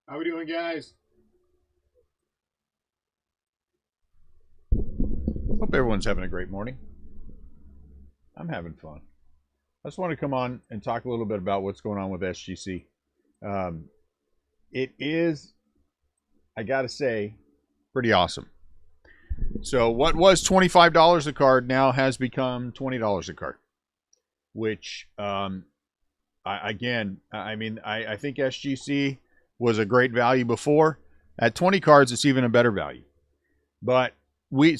How we doing, guys? Hope everyone's having a great morning. I'm having fun. I just want to come on and talk a little bit about what's going on with SGC. Um, it is, I gotta say, pretty awesome. So what was $25 a card now has become $20 a card, which I think SGC was a great value before. At 20 cards, it's even a better value. But we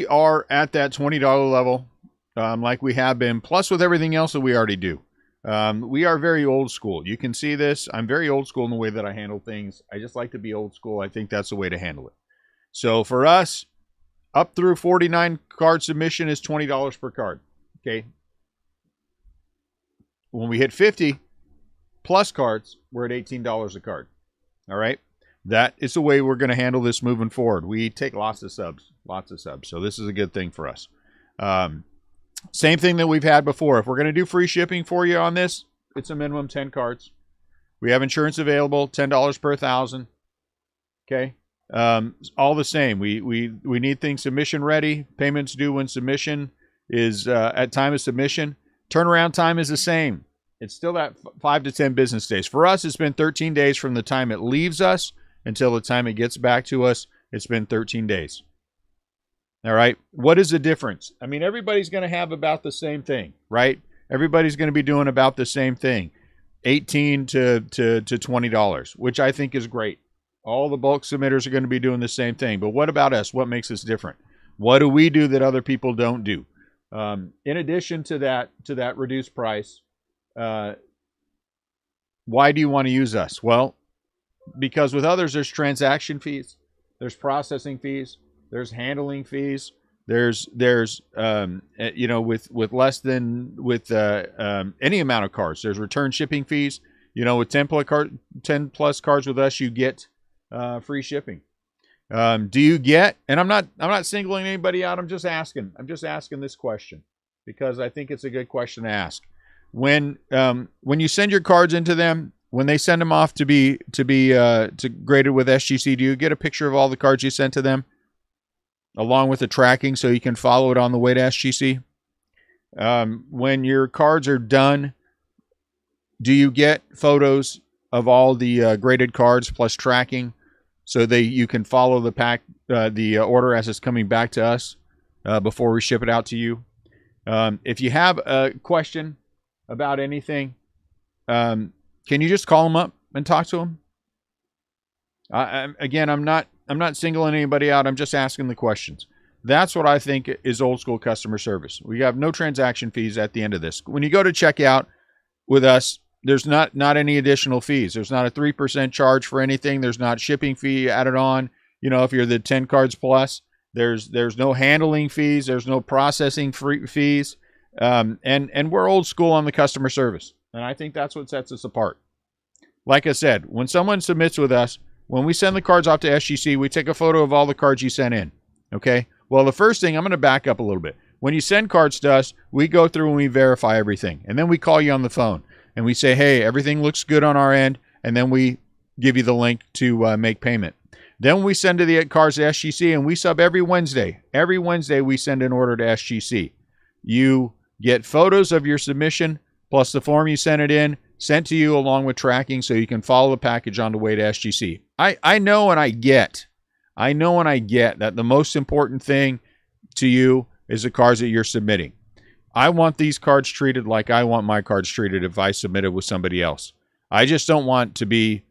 are at that $20 level, like we have been, plus with everything else that we already do. We are very old school. You can see this. I'm very old school in the way that I handle things. I just like to be old school. I think that's the way to handle it. So for us, up through 49 card submission is $20 per card. Okay. When we hit 50 plus cards, we're at $18 a card. All right. That is the way we're going to handle this moving forward. We take lots of subs. So this is a good thing for us. Same thing that we've had before. If we're going to do free shipping for you on this, it's a minimum 10 cards. We have insurance available, $10 per 1,000. Okay. All the same. We need things submission ready. Payments due when submission is at time of submission. Turnaround time is the same. It's still that 5 to 10 business days. For us, it's been 13 days from the time it leaves us until the time it gets back to us. It's been 13 days. All right. What is the difference? I mean, everybody's going to have about the same thing, right? Everybody's going to be doing about the same thing. $18 to $20, which I think is great. All the bulk submitters are going to be doing the same thing. But what about us? What makes us different? What do we do that other people don't do? In addition to that reduced price, why do you want to use us? Well, because with others, there's transaction fees, there's processing fees, there's handling fees, there's with less than any amount of cards, there's return shipping fees. With 10 plus cards with us, you get free shipping. Do you get? And I'm not singling anybody out. I'm just asking this question because I think it's a good question to ask. When you send your cards into them, when they send them off to be graded with SGC, do you get a picture of all the cards you sent to them, along with the tracking, so you can follow it on the way to SGC? When your cards are done, do you get photos of all the graded cards plus tracking, so you can follow the order as it's coming back to us before we ship it out to you? If you have a question about anything, can you just call them up and talk to them? I'm not singling anybody out. I'm just asking the questions. That's what I think is old school customer service. We have no transaction fees at the end of this. When you go to checkout with us, there's not any additional fees. There's not a 3% charge for anything. There's not shipping fee added on. If you're the 10 cards plus, there's no handling fees. There's no processing fees. And we're old school on the customer service. And I think that's what sets us apart. Like I said, when someone submits with us, when we send the cards off to SGC, we take a photo of all the cards you sent in. Okay? Well, the first thing, I'm going to back up a little bit. When you send cards to us, we go through and we verify everything. And then we call you on the phone. And we say, hey, everything looks good on our end. And then we give you the link to make payment. Then we send the cards to SGC, and we sub every Wednesday. Every Wednesday, we send an order to SGC. You get photos of your submission, plus the form you sent it in, sent to you along with tracking, so you can follow the package on the way to SGC. I know and I get that the most important thing to you is the cards that you're submitting. I want these cards treated like I want my cards treated if I submit it with somebody else. I just don't want to be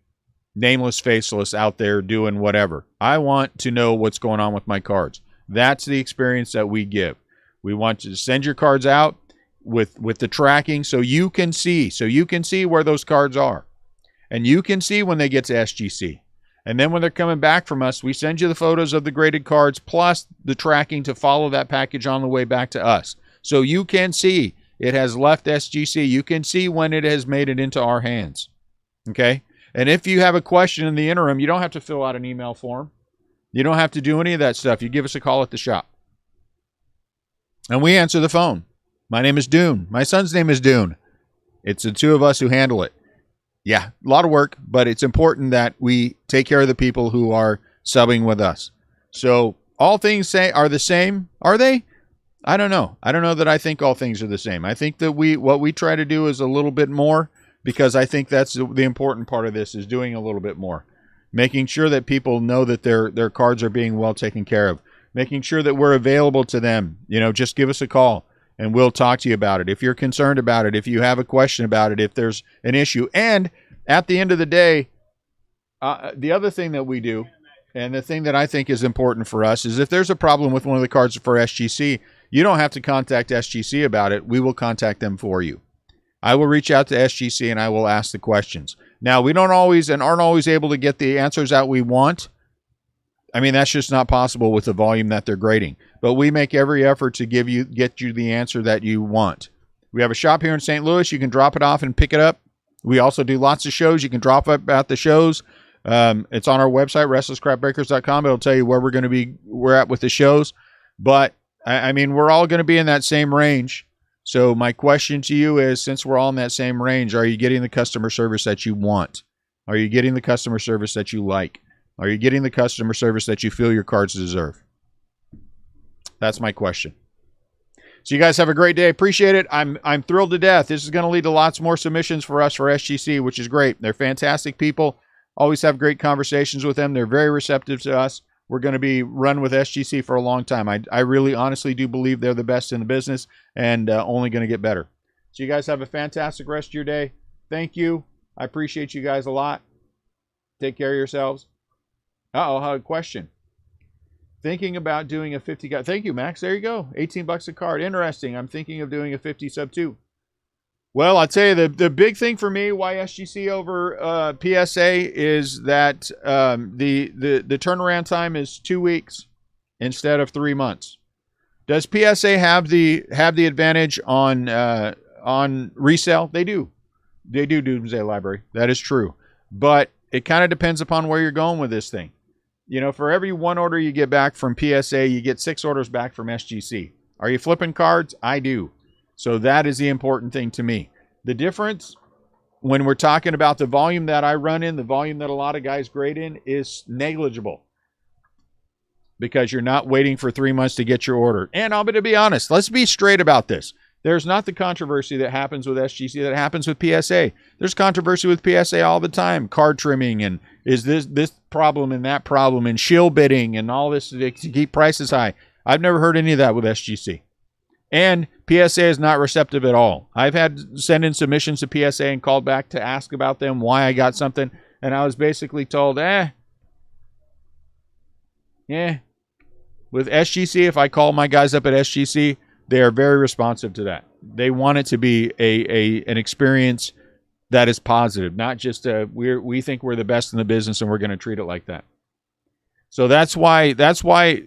nameless, faceless out there doing whatever. I want to know what's going on with my cards. That's the experience that we give. We want you to send your cards out with the tracking so you can see where those cards are. And you can see when they get to SGC. And then when they're coming back from us, we send you the photos of the graded cards plus the tracking to follow that package on the way back to us. So you can see it has left SGC. You can see when it has made it into our hands. Okay? And if you have a question in the interim, you don't have to fill out an email form. You don't have to do any of that stuff. You give us a call at the shop. And we answer the phone. My name is Dune. My son's name is Dune. It's the two of us who handle it. Yeah, a lot of work, but it's important that we take care of the people who are subbing with us. So all things are the same, are they? I don't know. I don't know that I think all things are the same. I think that what we try to do is a little bit more, because I think that's the important part of this, is doing a little bit more. Making sure that people know that their cards are being well taken care of. Making sure that we're available to them. You know, just give us a call and we'll talk to you about it. If you're concerned about it, if you have a question about it, if there's an issue. And at the end of the day, the other thing that we do, and the thing that I think is important for us, is if there's a problem with one of the cards for SGC, you don't have to contact SGC about it. We will contact them for you. I will reach out to SGC and I will ask the questions. Now, we don't always and aren't always able to get the answers out we want. I mean, that's just not possible with the volume that they're grading. But we make every effort to get you the answer that you want. We have a shop here in St. Louis. You can drop it off and pick it up. We also do lots of shows. You can drop up at the shows. It's on our website, restlesscrapbreakers.com. It'll tell you where we're at with the shows. But, I mean, we're all going to be in that same range. So my question to you is, since we're all in that same range, are you getting the customer service that you want? Are you getting the customer service that you like? Are you getting the customer service that you feel your cards deserve? That's my question. So you guys have a great day. Appreciate it. I'm thrilled to death. This is going to lead to lots more submissions for us for SGC, which is great. They're fantastic people. Always have great conversations with them. They're very receptive to us. We're going to be run with SGC for a long time. I really honestly do believe they're the best in the business, and only going to get better. So you guys have a fantastic rest of your day. Thank you. I appreciate you guys a lot. Take care of yourselves. Uh-oh, I have a question. Thinking about doing a 50 card. Thank you, Max. There you go. 18 bucks a card. Interesting. I'm thinking of doing a 50 sub too. Well, I'll tell you, the big thing for me why SGC over PSA is that the turnaround time is 2 weeks instead of 3 months. Does PSA have the advantage on resale? They do. They do, Doomsday Library. That is true. But it kind of depends upon where you're going with this thing. You know, for every 1 order you get back from PSA, you get 6 orders back from SGC. Are you flipping cards? I do. So that is the important thing to me. The difference when we're talking about the volume that I run in, the volume that a lot of guys grade in, is negligible. Because you're not waiting for 3 months to get your order. And I'm going to be honest. Let's be straight about this. There's not the controversy that happens with SGC that happens with PSA. There's controversy with PSA all the time. Card trimming and is this problem and that problem and shill bidding and all this to keep prices high. I've never heard any of that with SGC. And PSA is not receptive at all. I've had sent in submissions to PSA and called back to ask about them, why I got something. And I was basically told, With SGC, if I call my guys up at SGC, they are very responsive to that. They want it to be an experience that is positive, not just we think we're the best in the business and we're going to treat it like that. So that's why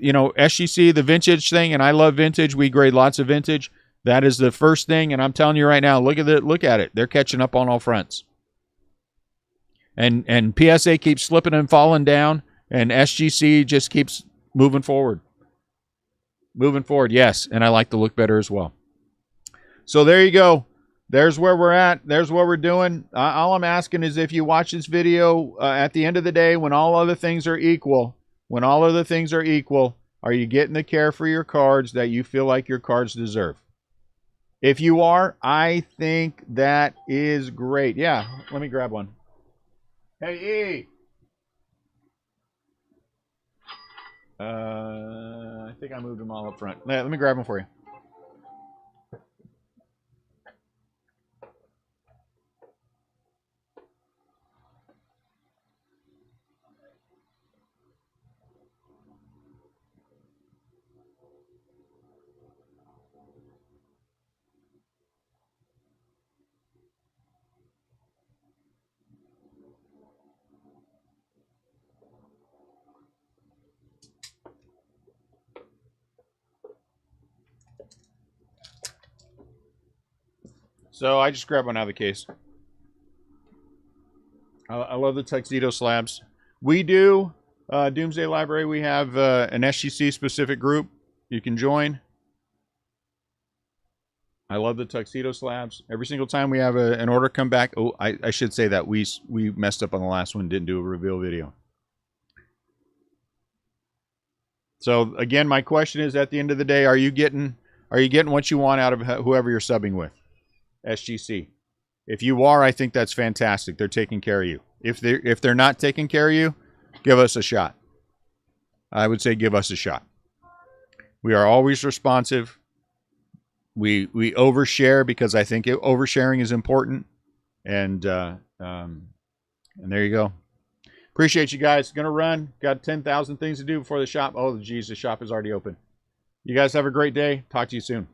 you know, SGC, the vintage thing, and I love vintage. We grade lots of vintage. That is the first thing, and I'm telling you right now, look at it. They're catching up on all fronts. And PSA keeps slipping and falling down, and SGC just keeps moving forward. Moving forward, yes, and I like to look better as well. So there you go. There's where we're at. There's what we're doing. All I'm asking is if you watch this video at the end of the day, when all other things are equal, are you getting the care for your cards that you feel like your cards deserve? If you are, I think that is great. Yeah, let me grab one. Hey, E! I think I moved them all up front. Let me grab them for you. So I just grabbed one out of the case. I love the tuxedo slabs. We do, Doomsday Library, we have an SGC specific group you can join. I love the tuxedo slabs. Every single time we have an order come back. Oh, I should say that we messed up on the last one. Didn't do a reveal video. So again, my question is, at the end of the day, are you getting what you want out of whoever you're subbing with? SGC. If you are, I think that's fantastic. They're taking care of you. If they're not taking care of you, give us a shot. I would say give us a shot. We are always responsive. We overshare because I think oversharing is important. And there you go. Appreciate you guys. Gonna run. Got 10,000 things to do before the shop. Oh, geez, the shop is already open. You guys have a great day. Talk to you soon.